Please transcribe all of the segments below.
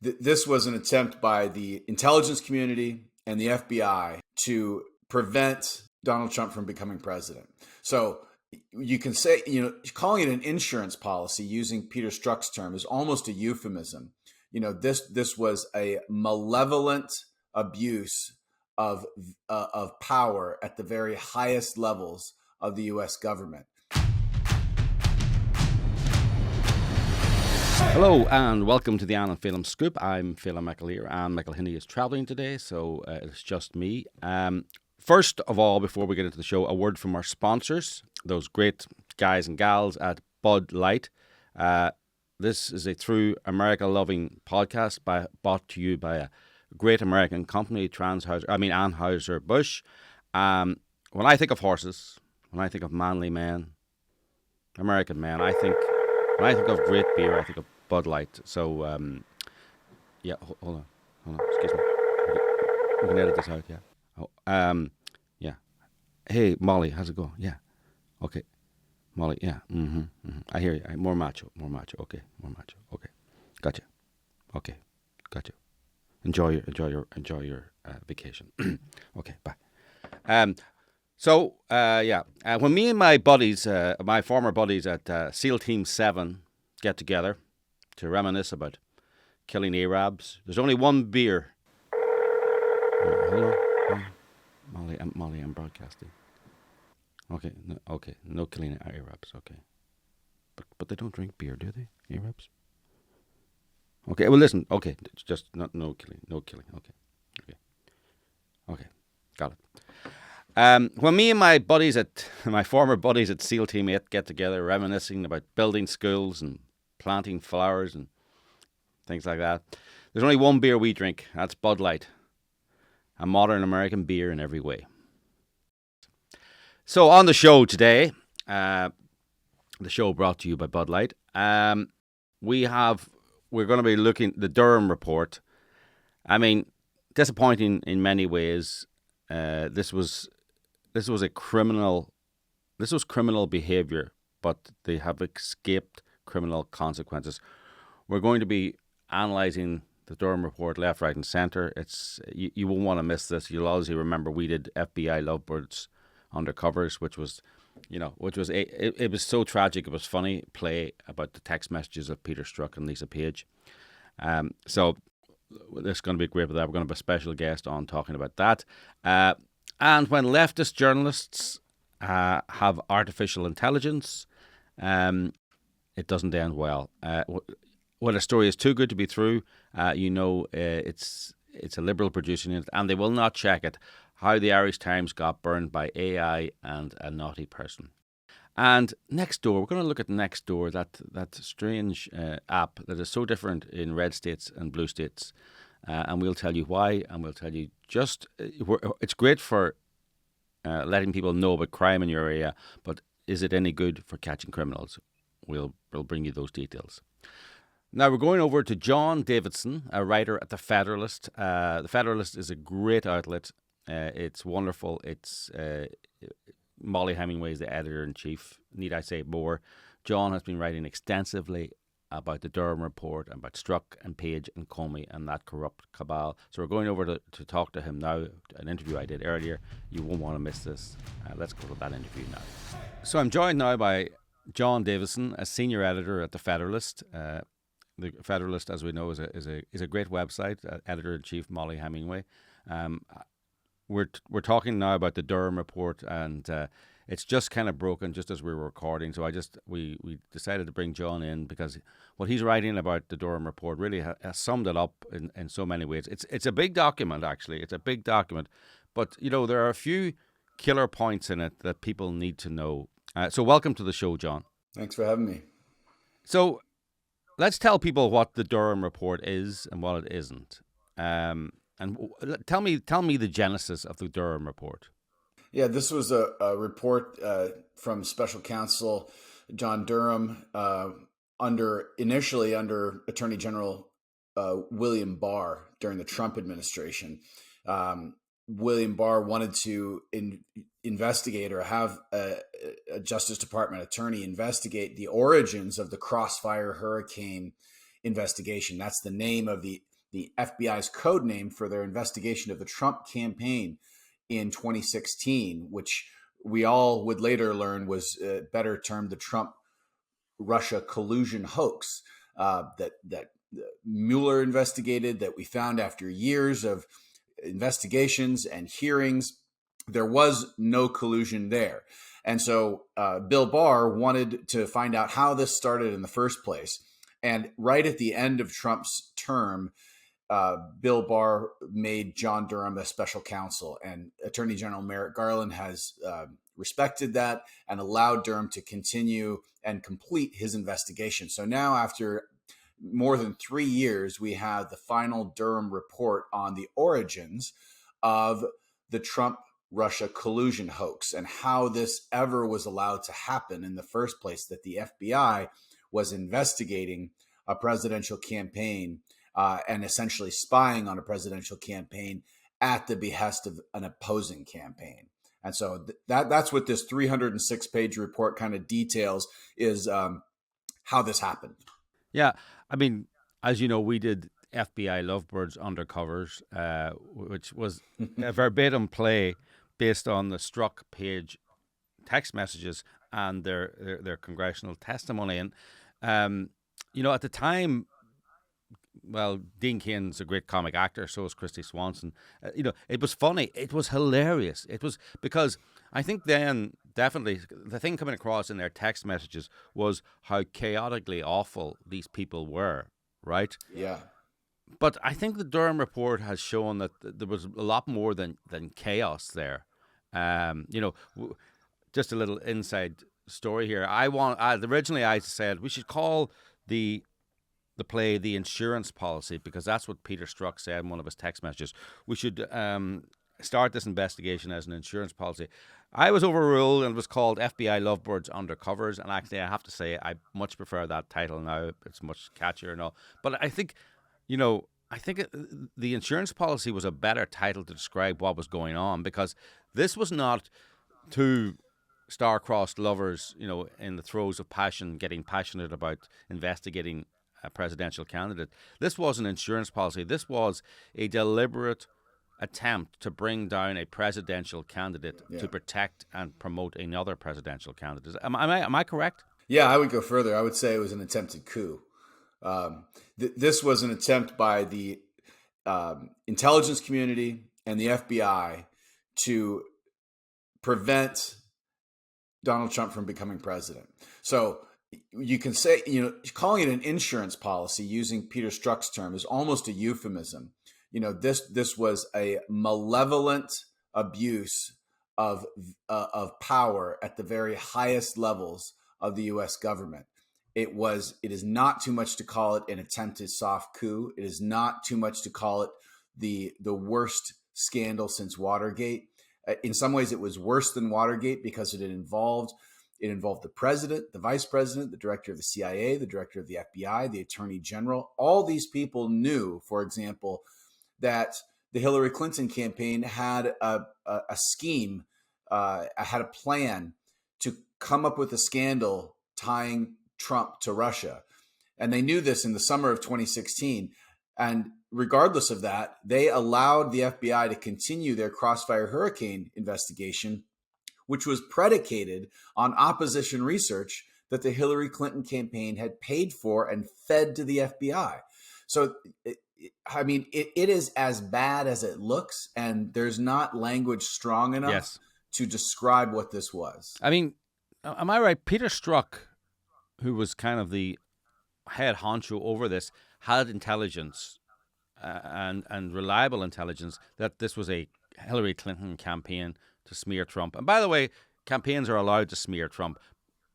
This was an attempt by the intelligence community and the FBI to prevent Donald Trump from becoming president. So you can say, calling it an insurance policy using Peter Strzok's term is almost a euphemism. This was a malevolent abuse of power at the very highest levels of the U.S. government. Hello and welcome to the Ann and Phelim Scoop. I'm Phelim McAleer. Ann McElhinney is travelling today, so it's just me. First of all, before we get into the show, a word from our sponsors, those great guys and gals at Bud Light. This is a true America-loving podcast brought to you by a great American company, Anheuser-Busch. When I think of horses, when I think of manly men, American men, when I think of great beer, I think of Bud Light. So, hold on, excuse me. We can edit this out, yeah. Yeah. Hey, Molly, how's it going? Yeah. Okay. Molly, yeah. I hear you. More macho. Okay, more macho. Okay. Gotcha. Okay. Gotcha. Enjoy your vacation. Okay, bye. When me and my buddies, my former buddies at SEAL Team 7 get together to reminisce about killing Arabs, there's only one beer. Hold on. Molly, I'm broadcasting. Okay, no killing Arabs, okay. But they don't drink beer, do they, Arabs? Okay, well listen, okay, just no killing, okay, got it. When me and my former buddies at SEAL Team 8 get together, reminiscing about building schools and planting flowers and things like that, there's only one beer we drink. That's Bud Light, a modern American beer in every way. So on the show today, the show brought to you by Bud Light, we're going to be looking at the Durham Report. I mean, disappointing in many ways. This was criminal behavior, but they have escaped criminal consequences. We're going to be analysing the Durham Report left, right and centre. You won't want to miss this. You'll obviously remember we did FBI Lovebirds Undercovers, which was it was so tragic it was funny play about the text messages of Peter Strzok and Lisa Page. So this is going to be great with that. We're going to have a special guest on talking about that. And when leftist journalists have artificial intelligence, it doesn't end well. When a story is too good to be true, it's a Liberal producing it, and they will not check it. How the Irish Times got burned by AI and a naughty person. And Nextdoor, we're going to look at Nextdoor, that strange app that is so different in red states and blue states. And we'll tell you why, and we'll tell you it's great for letting people know about crime in your area, but is it any good for catching criminals? We'll bring you those details. Now we're going over to John Davidson, a writer at The Federalist. The Federalist is a great outlet. It's wonderful. It's Molly Hemingway is the editor-in-chief. Need I say more? John has been writing extensively about the Durham Report, and about Strzok and Page and Comey and that corrupt cabal. So we're going over to talk to him now, an interview I did earlier. You won't want to miss this. Let's go to that interview now. So I'm joined now by John Davidson, a senior editor at The Federalist. The Federalist, as we know, is a great website. Editor-in-chief Molly Hemingway. We're talking now about the Durham Report, and it's just kind of broken just as we were recording. So we decided to bring John in because what he's writing about the Durham Report really has summed it up in so many ways. It's a big document, actually. It's a big document, but there are a few killer points in it that people need to know. So welcome to the show, John. Thanks for having me. So let's tell people what the Durham Report is and what it isn't. And tell me the genesis of the Durham Report. Yeah, this was a report from Special Counsel John Durham initially under Attorney General William Barr during the Trump administration. William Barr wanted to investigate or have a Justice Department attorney investigate the origins of the Crossfire hurricane investigation. That's the name of the FBI's code name for their investigation of the Trump campaign in 2016, which we all would later learn was better termed the Trump-Russia collusion hoax that Mueller investigated, that we found after years of investigations and hearings. There was no collusion there. And so Bill Barr wanted to find out how this started in the first place. And right at the end of Trump's term, Bill Barr made John Durham a special counsel, and Attorney General Merrick Garland has respected that and allowed Durham to continue and complete his investigation. So now, after more than 3 years, we have the final Durham report on the origins of the Trump-Russia collusion hoax and how this ever was allowed to happen in the first place, that the FBI was investigating a presidential campaign and essentially spying on a presidential campaign at the behest of an opposing campaign. And so that's what this 306-page report kind of details, is how this happened. Yeah, I mean, as you know, we did FBI Lovebirds Undercovers, which was a verbatim play based on the Strzok page text messages and their congressional testimony. And, you know, at the time, well, Dean Cain's a great comic actor, so is Christy Swanson. You know, it was funny. It was hilarious. It was because I think then definitely the thing coming across in their text messages was how chaotically awful these people were, right? Yeah. But I think the Durham report has shown that there was a lot more than chaos there. You know, just a little inside story here. Originally I said we should call the play The Insurance Policy, because that's what Peter Strzok said in one of his text messages. We should start this investigation as an insurance policy. I was overruled and it was called FBI Lovebirds Undercovers, and actually I have to say I much prefer that title now. It's much catchier and all. But I think, you know, the insurance policy was a better title to describe what was going on, because this was not two star-crossed lovers, you know, in the throes of passion, getting passionate about investigating a presidential candidate. This was an insurance policy. This was a deliberate attempt to bring down a presidential candidate to protect and promote another presidential candidate. Am I correct? Yeah, I would go further. I would say it was an attempted coup. This was an attempt by the intelligence community and the FBI to prevent Donald Trump from becoming president. So you can say, you know, calling it an insurance policy, using Peter Strzok's term, is almost a euphemism. You know, this was a malevolent abuse of power at the very highest levels of the U.S. government. It is not too much to call it an attempted soft coup. It is not too much to call it the worst scandal since Watergate. In some ways, it was worse than Watergate because it involved the president, the vice president, the director of the CIA, the director of the FBI, the attorney general. All these people knew, for example, that the Hillary Clinton campaign had a scheme, had a plan to come up with a scandal tying Trump to Russia. And they knew this in the summer of 2016. And regardless of that, they allowed the FBI to continue their Crossfire Hurricane investigation, which was predicated on opposition research that the Hillary Clinton campaign had paid for and fed to the FBI. So, I mean, it is as bad as it looks, and there's not language strong enough to describe what this was. I mean, am I right? Peter Strzok, who was kind of the head honcho over this, had intelligence and reliable intelligence that this was a Hillary Clinton campaign to smear Trump. And by the way, campaigns are allowed to smear Trump.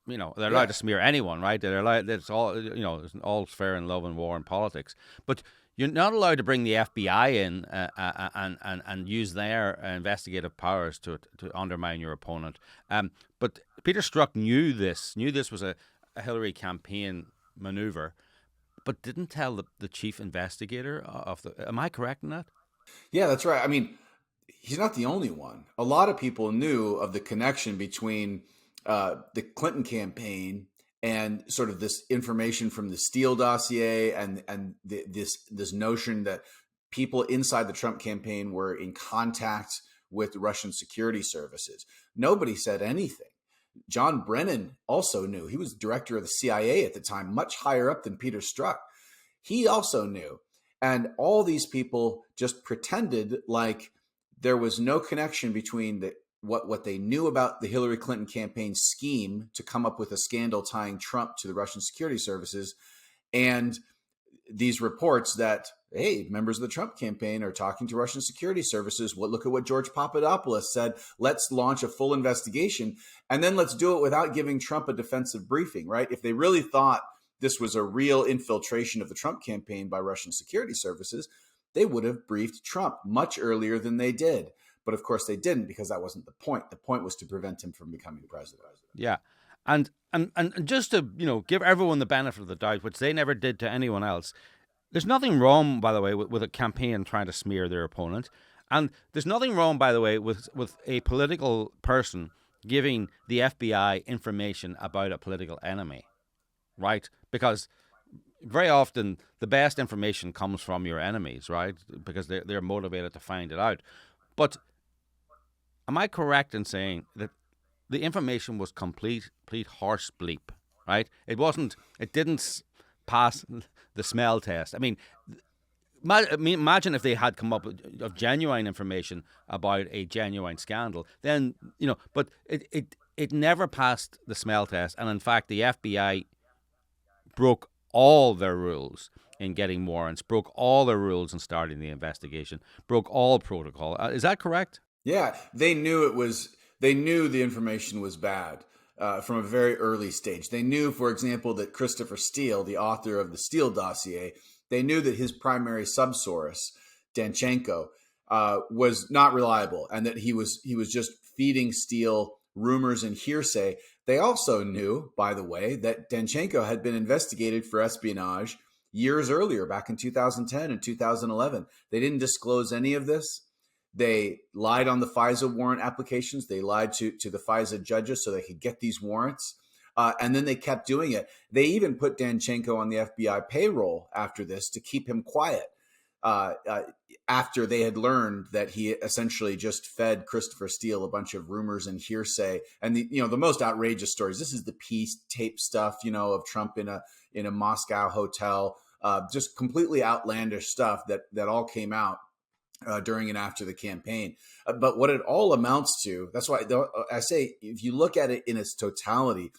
You know, they're allowed to smear anyone, right? They're allowed. It's all, you know, it's all fair in love and war and politics. But you're not allowed to bring the FBI in and use their investigative powers to undermine your opponent. But Peter Strzok knew this was a Hillary campaign maneuver, but didn't tell the chief investigator of the. Am I correct in that? Yeah, that's right. I mean, he's not the only one. A lot of people knew of the connection between the Clinton campaign and sort of this information from the Steele dossier and this notion that people inside the Trump campaign were in contact with Russian security services. Nobody said anything. John Brennan also knew. He was director of the CIA at the time, much higher up than Peter Strzok. He also knew. And all these people just pretended like there was no connection between what they knew about the Hillary Clinton campaign scheme to come up with a scandal tying Trump to the Russian security services and these reports that, hey, members of the Trump campaign are talking to Russian security services. Well, look at what George Papadopoulos said. Let's launch a full investigation, and then let's do it without giving Trump a defensive briefing, right? If they really thought this was a real infiltration of the Trump campaign by Russian security services, they would have briefed Trump much earlier than they did. But of course they didn't, because that wasn't the point. The point was to prevent him from becoming president. Yeah. And just to, give everyone the benefit of the doubt, which they never did to anyone else, there's nothing wrong, by the way, with a campaign trying to smear their opponent. And there's nothing wrong, by the way, with a political person giving the FBI information about a political enemy, right? Because very often the best information comes from your enemies, right? Because they're motivated to find it out. But am I correct in saying that the information was complete horse bleep, right? It didn't pass the smell test. I mean, imagine if they had come up with genuine information about a genuine scandal, then, but it never passed the smell test. And in fact, the FBI broke all their rules in getting warrants, broke all their rules in starting the investigation, broke all protocol. Is that correct? Yeah, they knew the information was bad from a very early stage. They knew, for example, that Christopher Steele, the author of the Steele dossier, they knew that his primary subsource, Danchenko, was not reliable, and that he was just feeding Steele rumors and hearsay. They also knew, by the way, that Danchenko had been investigated for espionage years earlier, back in 2010 and 2011. They didn't disclose any of this. They lied on the FISA warrant applications. They lied to the FISA judges so they could get these warrants. And then they kept doing it. They even put Danchenko on the FBI payroll after this to keep him quiet, after they had learned that he essentially just fed Christopher Steele a bunch of rumors and hearsay. And the most outrageous stories. This is the peace tape stuff, of Trump in a Moscow hotel, just completely outlandish stuff that all came out during and after the campaign. But what it all amounts to, that's why I say, if you look at it in its totality,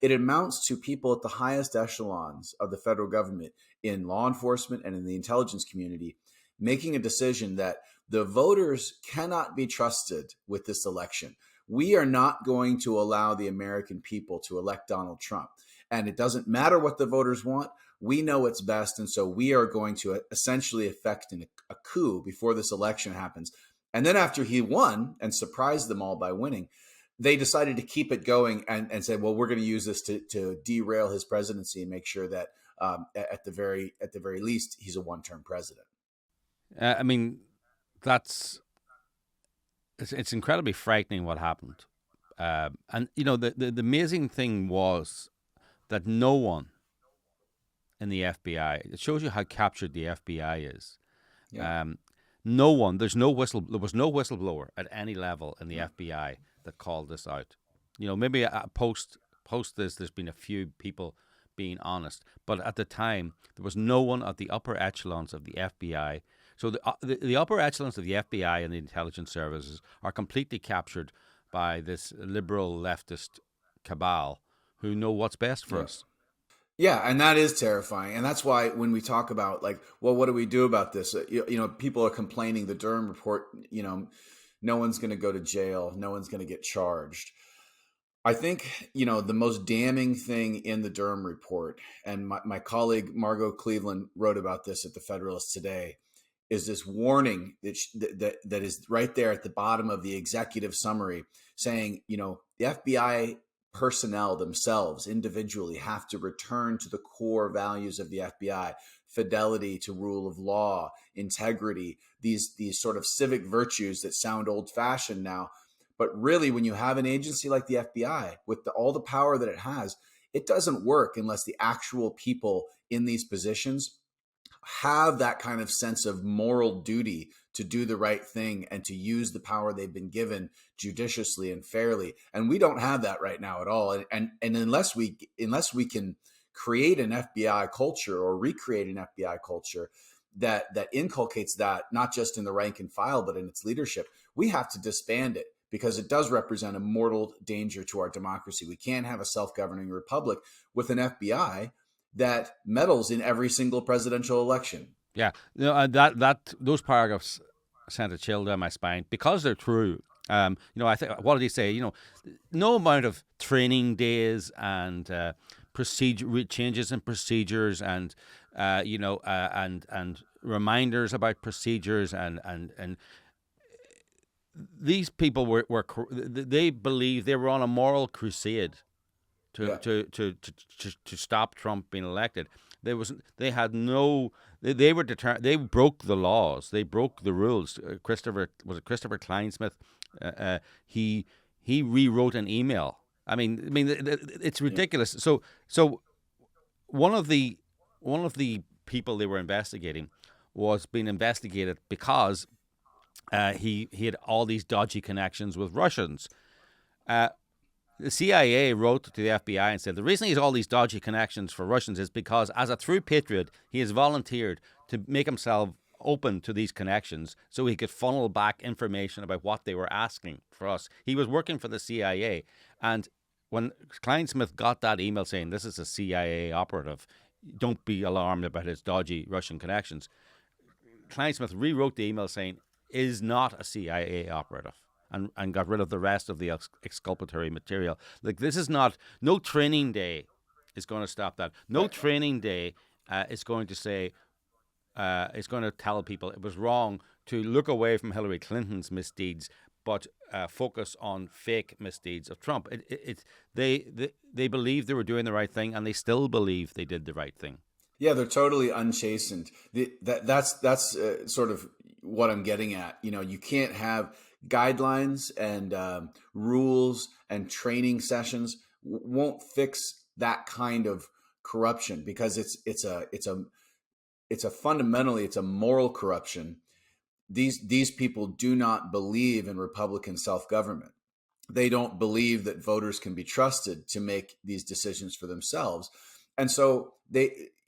it amounts to people at the highest echelons of the federal government, in law enforcement and in the intelligence community, making a decision that the voters cannot be trusted with this election. We are not going to allow the American people to elect Donald Trump. And it doesn't matter what the voters want. We know what's best. And so we are going to essentially effect a coup before this election happens. And then after he won and surprised them all by winning, they decided to keep it going and say, well, we're going to use this to derail his presidency and make sure that at the very least, he's a one-term president. I mean, it's incredibly frightening what happened. And, the amazing thing was that no one in the FBI, it shows you how captured the FBI is. Yeah. There was no whistleblower at any level in the FBI that called this out. Maybe post this, there's been a few people being honest, but at the time, there was no one at the upper echelons of the FBI. So the upper echelons of the FBI and the intelligence services are completely captured by this liberal leftist cabal who know what's best for us. Yeah, and that is terrifying. And that's why when we talk about what do we do about this? People are complaining, the Durham Report, no one's going to go to jail. No one's going to get charged. I think, the most damning thing in the Durham Report, and my colleague Margot Cleveland wrote about this at the Federalist today, is this warning that is right there at the bottom of the executive summary saying, the FBI personnel themselves individually have to return to the core values of the FBI: fidelity to rule of law, integrity, these sort of civic virtues that sound old-fashioned now. But really, when you have an agency like the FBI with all the power that it has, it doesn't work unless the actual people in these positions have that kind of sense of moral duty to do the right thing and to use the power they've been given judiciously and fairly. And we don't have that right now at all. And unless we can create an FBI culture or recreate an FBI culture that inculcates that, not just in the rank and file, but in its leadership, we have to disband it, because it does represent a mortal danger to our democracy. We can't have a self-governing republic with an FBI that meddles in every single presidential election. Yeah, those paragraphs sent a chill down my spine because they're true. I think, what did he say? No amount of training days and changes in procedures and and reminders about procedures and these people they believe they were on a moral crusade to stop Trump being elected. They were determined. They broke the laws. They broke the rules. Christopher Kleinsmith? He rewrote an email. I mean, it's ridiculous. So one of the people they were investigating was being investigated because he had all these dodgy connections with Russians. The CIA wrote to the FBI and said the reason he has all these dodgy connections for Russians is because, as a true patriot, he has volunteered to make himself open to these connections so he could funnel back information about what they were asking for us. He was working for the CIA, and when Kleinsmith got that email saying this is a CIA operative, don't be alarmed about his dodgy Russian connections, Kleinsmith rewrote the email saying is not a CIA operative. And got rid of the rest of the exculpatory material. Like, this is not, no training day is going to stop that. No training day is going to say, is going to tell people it was wrong to look away from Hillary Clinton's misdeeds, but focus on fake misdeeds of Trump. They believe they were doing the right thing, and they still believe they did the right thing. Yeah, they're totally unchastened. That's sort of what I'm getting at. You can't have guidelines and rules and training sessions won't fix that kind of corruption, because it's a moral corruption. These people do not believe in Republican self-government. They don't believe that voters can be trusted to make these decisions for themselves. And so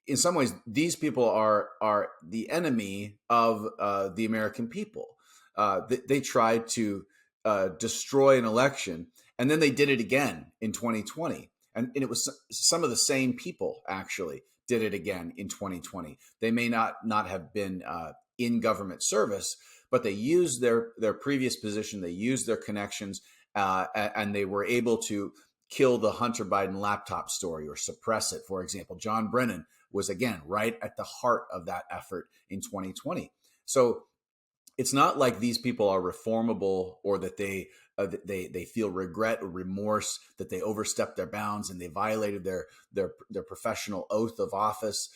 in some ways, these people are the enemy of the American people. They tried to destroy an election, and then they did it again in 2020. And it was some of the same people actually did it again in 2020. They may not have been in government service, but they used their previous position, they used their connections, and they were able to kill the Hunter Biden laptop story or suppress it. For example, John Brennan was, again, right at the heart of that effort in 2020. So it's not like these people are reformable, or that they feel regret or remorse that they overstepped their bounds and they violated their professional oath of office.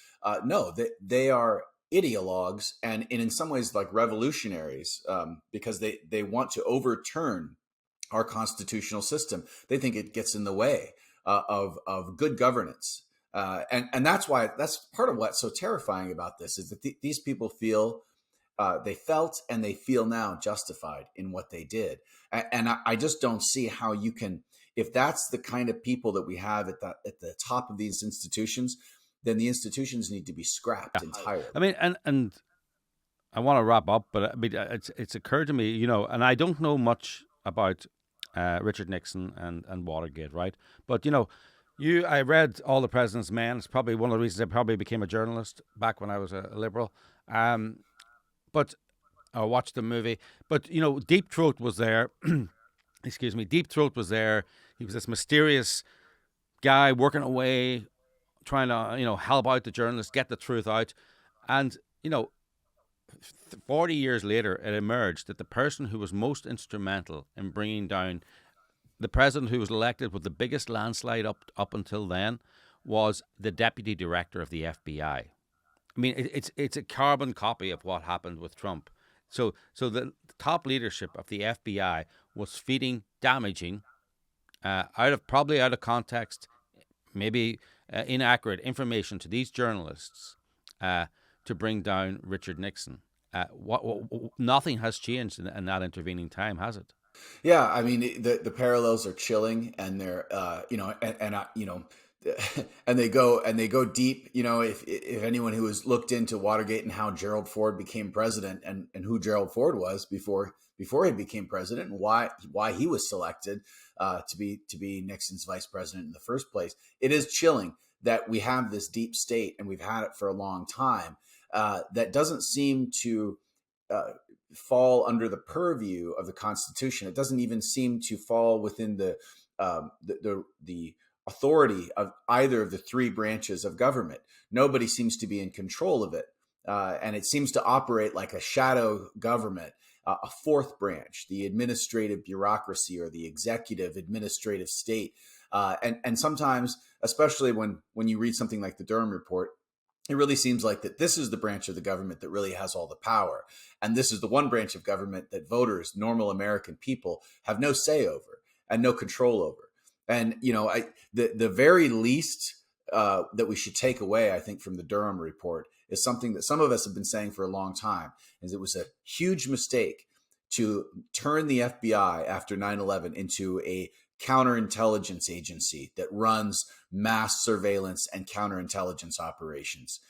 No, they are ideologues and in some ways like revolutionaries, because they want to overturn our constitutional system. They think it gets in the way of good governance. And that's part of what's so terrifying about this, is that these people they felt and they feel now justified in what they did. And I just don't see how you can, if that's the kind of people that we have at the top of these institutions, then the institutions need to be scrapped entirely. I mean, and I want to wrap up, but I mean, it's occurred to me, and I don't know much about Richard Nixon and Watergate, right? But, I read All the President's Men. It's probably one of the reasons I probably became a journalist back when I was a liberal. But I watched the movie. But, Deep Throat was there. Excuse me. Deep Throat was there. He was this mysterious guy working away, trying to, help out the journalists, get the truth out. And, 40 years later, it emerged that the person who was most instrumental in bringing down the president who was elected with the biggest landslide up until then was the deputy director of the FBI. I mean, it's a carbon copy of what happened with Trump. So the top leadership of the FBI was feeding damaging, out of context, maybe inaccurate information to these journalists to bring down Richard Nixon. Nothing has changed in that intervening time, has it? Yeah, I mean the parallels are chilling, and they're and they go deep. If anyone who has looked into Watergate and how Gerald Ford became president, and who Gerald Ford was before he became president, and why he was selected to be Nixon's vice president in the first place, it is chilling that we have this deep state, and we've had it for a long time, that doesn't seem to fall under the purview of the Constitution. It doesn't even seem to fall within the authority of either of the three branches of government. Nobody seems to be in control of it, and it seems to operate like a shadow government, a fourth branch, the administrative bureaucracy, or the executive administrative state. And sometimes, especially when you read something like the Durham Report, it really seems like that this is the branch of the government that really has all the power. And this is the one branch of government that voters, normal American people, have no say over and no control over. And, the very least that we should take away, I think, from the Durham Report is something that some of us have been saying for a long time, is it was a huge mistake to turn the FBI after 9/11 into a counterintelligence agency that runs mass surveillance and counterintelligence operations.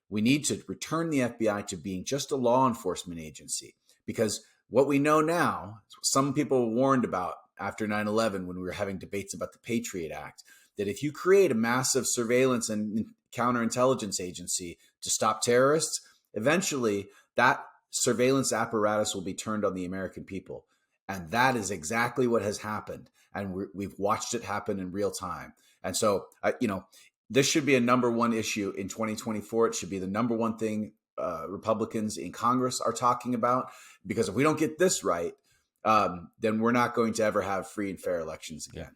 We need to return the FBI to being just a law enforcement agency, because what we know now, some people warned about after 9/11 when we were having debates about the Patriot Act, that if you create a massive surveillance and counterintelligence agency to stop terrorists, eventually that surveillance apparatus will be turned on the American people. And that is exactly what has happened. And we've watched it happen in real time. And so, this should be a number one issue in 2024. It should be the number one thing Republicans in Congress are talking about, because if we don't get this right, then we're not going to ever have free and fair elections again.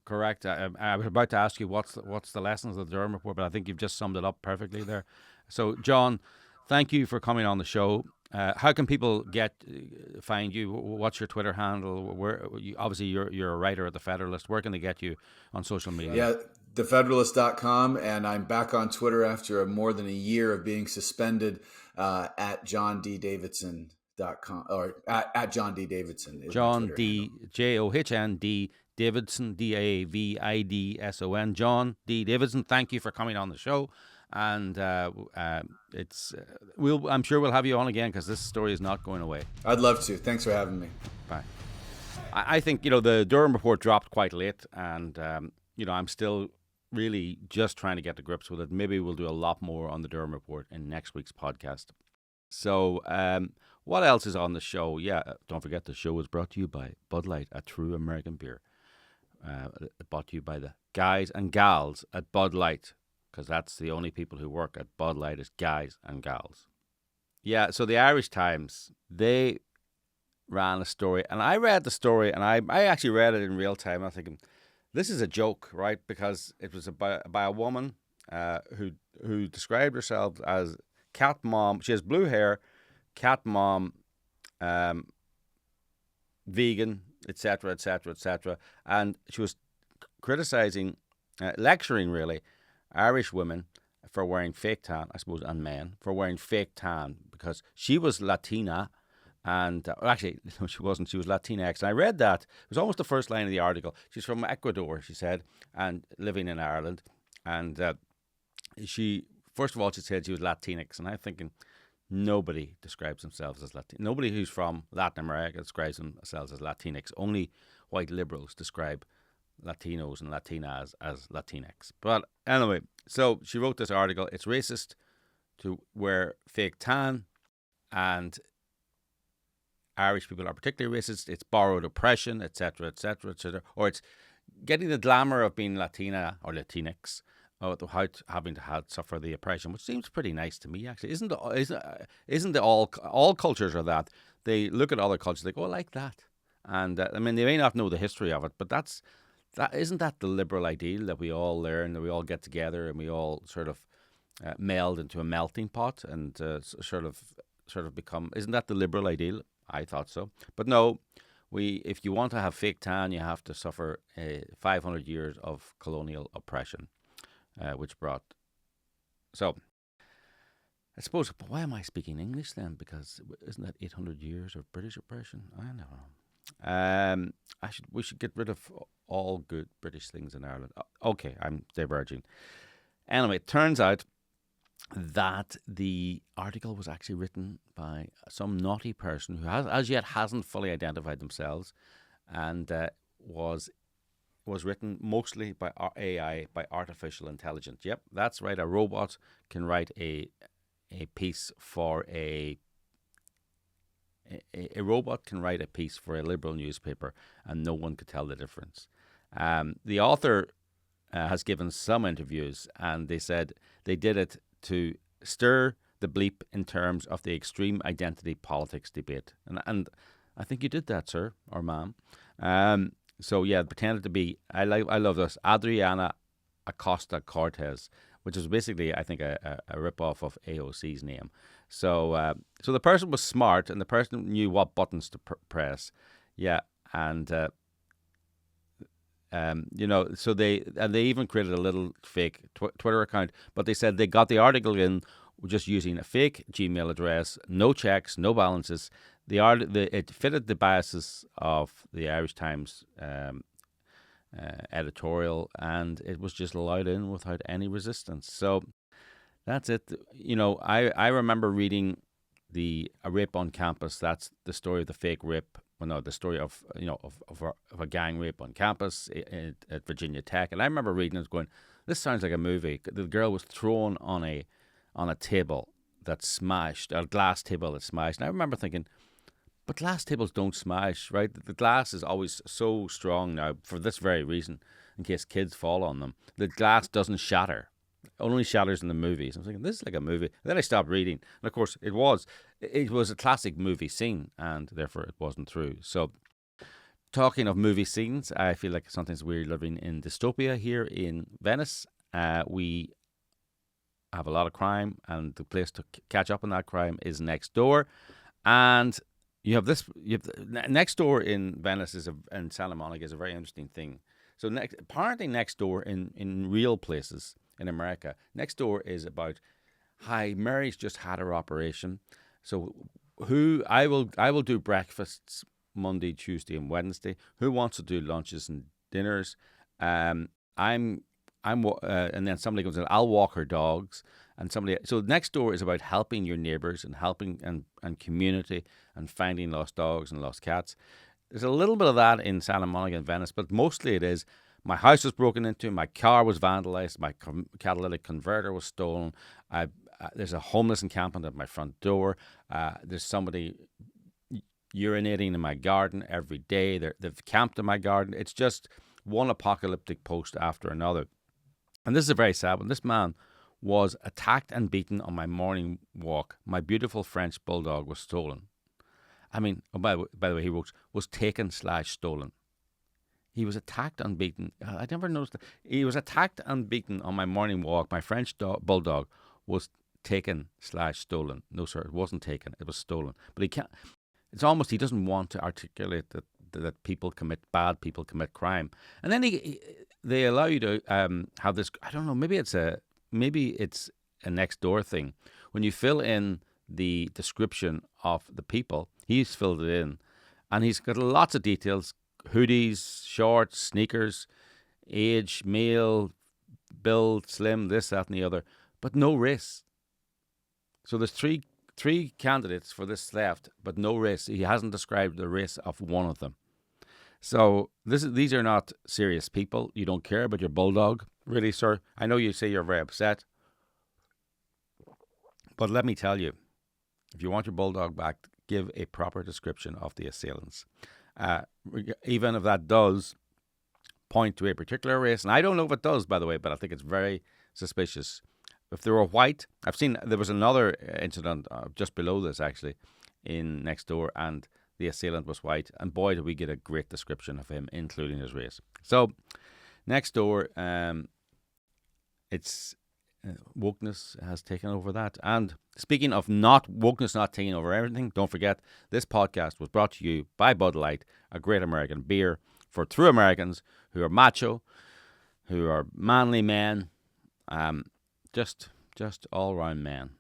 Correct. I was about to ask you what's the lessons of the Durham Report, but I think you've just summed it up perfectly there. So, John, thank you for coming on the show. How can people find you? What's your Twitter handle? Obviously you're a writer at the Federalist. Where can they get you on social media? Yeah, thefederalist.com, and I'm back on Twitter after more than a year of being suspended at johnddavidson.com, or at John D. Davidson. John D. Johnd Davidson, Davidson. John D. Davidson, thank you for coming on the show. And I'm sure we'll have you on again, because this story is not going away. I'd love to. Thanks for having me. Bye. I think the Durham Report dropped quite late, and I'm still really just trying to get to grips with it. Maybe we'll do a lot more on the Durham Report in next week's podcast. So what else is on the show? Yeah, don't forget the show is brought to you by Bud Light, a true American beer. Brought to you by the guys and gals at Bud Light, because that's the only people who work at Bud Light is guys and gals. Yeah, so the Irish Times, they ran a story, and I read the story, and I actually read it in real time. I was thinking, this is a joke, right? Because it was by a woman who described herself as cat mom. She has blue hair, cat mom, vegan, etc., etc., etc. And she was criticizing, lecturing really, Irish women for wearing fake tan, I suppose, and men for wearing fake tan, because she was Latina, and actually, no, she wasn't. She was Latinx. And I read that. It was almost the first line of the article. She's from Ecuador, she said, and living in Ireland. And first of all, she said she was Latinx. And I'm thinking, nobody describes themselves as Latin. Nobody who's from Latin America describes themselves as Latinx. Only white liberals describe Latinos and Latinas as Latinx. But anyway, so she wrote this article. It's racist to wear fake tan, and Irish people are particularly racist. It's borrowed oppression, etc., etc., etc. Or it's getting the glamour of being Latina or Latinx without having to suffer the oppression, which seems pretty nice to me, actually. Isn't all cultures are that? They look at other cultures, they go, I like that. And they may not know the history of it, but isn't that the liberal ideal, that we all learn, that we all get together and we all sort of meld into a melting pot and sort of become? Isn't that the liberal ideal? I thought so, but no. if you want to have fake tan, you have to suffer 500 years of colonial oppression, which brought. So, I suppose, why am I speaking English then? Because isn't that 800 years of British oppression? I don't know. We should get rid of all good British things in Ireland. Okay, I'm diverging. Anyway, it turns out that the article was actually written by some naughty person who as yet hasn't fully identified themselves, and was written mostly by AI, by artificial intelligence. Yep, that's right. A robot can write a piece for a robot can write a piece for a liberal newspaper, and no one could tell the difference. The author has given some interviews, and they said they did it to stir the bleep in terms of the extreme identity politics debate. And I think you did that, sir or ma'am. So yeah, pretended to be, I love this, Adriana Acosta Cortez, which is basically, I think, a rip-off of AOC's name. So so the person was smart, and the person knew what buttons to press. Yeah, and so they even created a little fake Twitter account, but they said they got the article in just using a fake Gmail address, no checks, no balances. It fitted the biases of the Irish Times editorial, and it was just allowed in without any resistance. So that's it. I remember reading a rape on campus. That's the story of the fake rape. Well, no, the story of a gang rape on campus at Virginia Tech. And I remember reading it, going, "This sounds like a movie." The girl was thrown on a table that smashed, a glass table that smashed. And I remember thinking, but glass tables don't smash, right? The glass is always so strong now for this very reason, in case kids fall on them. The glass doesn't shatter. It only shatters in the movies. I was thinking, this is like a movie. And then I stopped reading. And of course, it was a classic movie scene, and therefore it wasn't true. So, talking of movie scenes, I feel like sometimes we're living in dystopia here in Venice. We have a lot of crime, and the place to catch up on that crime is Nextdoor. And Nextdoor in Venice and Santa Monica is a very interesting thing. So apparently Nextdoor in real places in America, Nextdoor is about, hi, Mary's just had her operation. So I will do breakfasts Monday, Tuesday, and Wednesday. Who wants to do lunches and dinners? And then somebody comes in, I'll walk her dogs. So Nextdoor is about helping your neighbors and helping and community and finding lost dogs and lost cats. There's a little bit of that in Santa Monica and Venice, but mostly it is, my house was broken into, my car was vandalized, my catalytic converter was stolen, there's a homeless encampment at my front door, there's somebody urinating in my garden every day, they've camped in my garden. It's just one apocalyptic post after another. And this is a very sad one. This man was attacked and beaten on my morning walk. My beautiful French bulldog was stolen. I mean, by the way, he wrote, was taken/stolen. He was attacked and beaten. I never noticed that. He was attacked and beaten on my morning walk. My French bulldog was taken/stolen. No, sir, it wasn't taken. It was stolen. But he can't. It's almost, he doesn't want to articulate that bad people commit crime. And then they allow you to have this, I don't know, maybe it's a Nextdoor thing. When you fill in the description of the people, he's filled it in, and he's got lots of details: hoodies, shorts, sneakers, age, male, build, slim, this, that, and the other, but no race. So there's three candidates for this theft, but no race. He hasn't described the race of one of them. So these are not serious people. You don't care about your bulldog, really, sir. I know you say you're very upset, but let me tell you, if you want your bulldog back, give a proper description of the assailants. Even if that does point to a particular race, and I don't know if it does, by the way, but I think it's very suspicious. If they were white, there was another incident just below this, actually, in Nextdoor, and the assailant was white, and boy, did we get a great description of him, including his race. So, Nextdoor, wokeness has taken over that. And speaking of wokeness not taking over everything, don't forget this podcast was brought to you by Bud Light, a great American beer for true Americans who are macho, who are manly men, just all round men.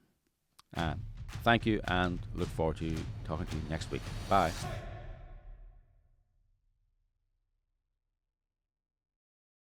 Thank you, and look forward to talking to you next week. Bye.